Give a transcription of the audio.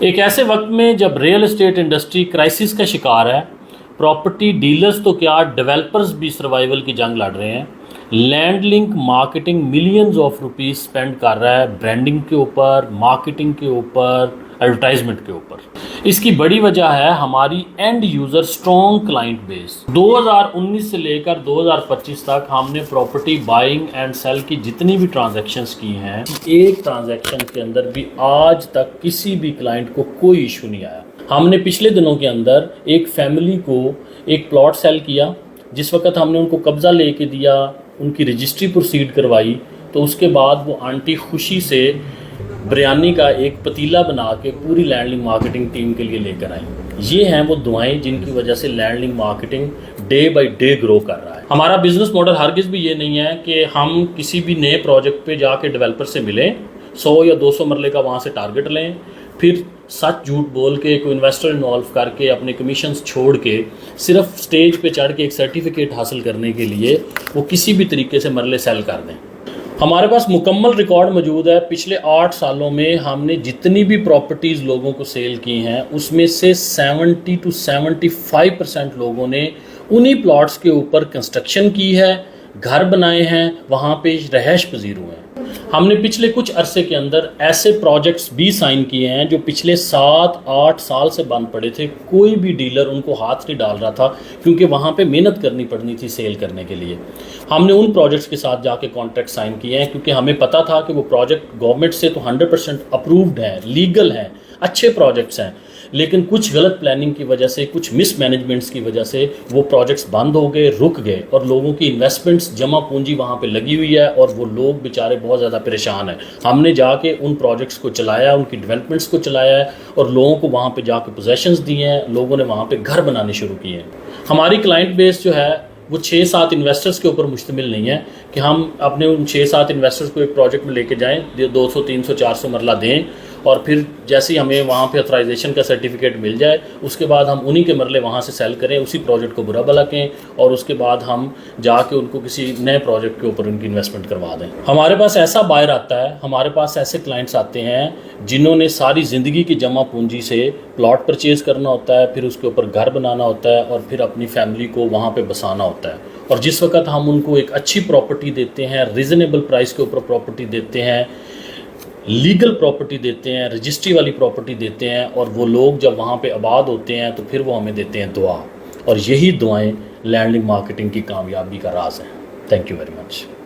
ایک ایسے وقت میں جب ریئل اسٹیٹ انڈسٹری کرائسس کا شکار ہے، پراپرٹی ڈیلرز تو کیا ڈیولپرز بھی سروائیول کی جنگ لڑ رہے ہیں۔ Land link marketing millions of rupees spend کر رہا ہے برانڈنگ کے اوپر، مارکیٹنگ کے اوپر، ایڈورٹائزمنٹ کے اوپر۔ اس کی بڑی وجہ ہے ہماری اینڈ یوزر سٹرونگ کلائنٹ بیس۔ 2019 سے لے کر 2025 تک ہم نے پراپرٹی بائنگ اینڈ سیل کی جتنی بھی ٹرانزیکشنز کی ہیں، ایک ٹرانزیکشن کے اندر بھی آج تک کسی بھی کلائنٹ کو کوئی ایشو نہیں آیا۔ ہم نے پچھلے دنوں کے اندر ایک فیملی کو ایک پلاٹ سیل کیا، جس وقت ہم نے ان کو قبضہ لے کے دیا، ان کی رجسٹری پروسیڈ کروائی، تو اس کے بعد وہ آنٹی خوشی سے بریانی کا ایک پتیلا بنا کے پوری لینڈ لنک مارکیٹنگ ٹیم کے لیے لے کر آئیں۔ یہ ہیں وہ دعائیں جن کی وجہ سے land link marketing day by day grow کر رہا ہے۔ ہمارا بزنس ماڈل ہرگز بھی یہ نہیں ہے کہ ہم کسی بھی نئے پروجیکٹ پہ جا کے ڈیولپر سے ملیں، 100 یا 200 مرلے کا وہاں سے ٹارگٹ لیں، پھر سچ جھوٹ بول کے کوئی انویسٹر انوالو کر کے اپنے کمیشنز چھوڑ کے صرف سٹیج پہ چڑھ کے ایک سرٹیفکیٹ حاصل کرنے کے لیے وہ کسی بھی طریقے سے مرلے سیل کر دیں۔ ہمارے پاس مکمل ریکارڈ موجود ہے۔ پچھلے 8 سالوں میں ہم نے جتنی بھی پراپرٹیز لوگوں کو سیل کی ہیں، اس میں سے 70 to 75% لوگوں نے انہی پلاٹس کے اوپر کنسٹرکشن کی ہے، گھر بنائے ہیں، وہاں پہ رہائش پذیر ہوئے ہیں۔ ہم نے پچھلے کچھ عرصے کے اندر ایسے پروجیکٹس بھی سائن کیے ہیں جو پچھلے 7-8 سال سے بند پڑے تھے، کوئی بھی ڈیلر ان کو ہاتھ نہیں ڈال رہا تھا، کیونکہ وہاں پہ محنت کرنی پڑنی تھی سیل کرنے کے لیے۔ ہم نے ان پروجیکٹس کے ساتھ جا کے کانٹریکٹ سائن کیے ہیں، کیونکہ ہمیں پتہ تھا کہ وہ پروجیکٹ گورنمنٹ سے تو 100% اپرووڈ ہیں، لیگل ہیں، اچھے پروجیکٹس ہیں، لیکن کچھ غلط پلاننگ کی وجہ سے، کچھ مس مینجمنٹس کی وجہ سے وہ پروجیکٹس بند ہو گئے، رک گئے، اور لوگوں کی انویسٹمنٹس جمع پونجی وہاں پہ لگی ہوئی ہے، اور وہ لوگ بیچارے بہت زیادہ پریشان ہیں۔ ہم نے جا کے ان پروجیکٹس کو چلایا، ان کی ڈیولپمنٹس کو چلایا ہے، اور لوگوں کو وہاں پہ جا کے پوزیشنز دیے ہیں، لوگوں نے وہاں پہ گھر بنانے شروع کیے ہیں۔ ہماری کلائنٹ بیس جو ہے وہ 6-7 انویسٹرز کے اوپر مشتمل نہیں ہے کہ ہم اپنے ان 6-7 انویسٹرز کو ایک پروجیکٹ میں لے کے جائیں، 200 300 400 مرلہ دیں، اور پھر جیسے ہی ہمیں وہاں پہ اتھرائزیشن کا سرٹیفکیٹ مل جائے، اس کے بعد ہم انہی کے مرلے وہاں سے سیل کریں، اسی پروجیکٹ کو برا بھلا کہیں، اور اس کے بعد ہم جا کے ان کو کسی نئے پروجیکٹ کے اوپر ان کی انویسٹمنٹ کروا دیں۔ ہمارے پاس ایسا بائر آتا ہے، ہمارے پاس ایسے کلائنٹس آتے ہیں جنہوں نے ساری زندگی کی جمع پونجی سے پلاٹ پرچیز کرنا ہوتا ہے، پھر اس کے اوپر گھر بنانا ہوتا ہے، اور پھر اپنی فیملی کو وہاں پہ بسانا ہوتا ہے۔ اور جس وقت ہم ان کو ایک اچھی پراپرٹی دیتے ہیں، ریزنیبل پرائس کے اوپر پراپرٹی دیتے ہیں، لیگل پراپرٹی دیتے ہیں، رجسٹری والی پراپرٹی دیتے ہیں، اور وہ لوگ جب وہاں پہ آباد ہوتے ہیں تو پھر وہ ہمیں دیتے ہیں دعا، اور یہی دعائیں لینڈ لنک مارکیٹنگ کی کامیابی کا راز ہیں۔ Thank you very much.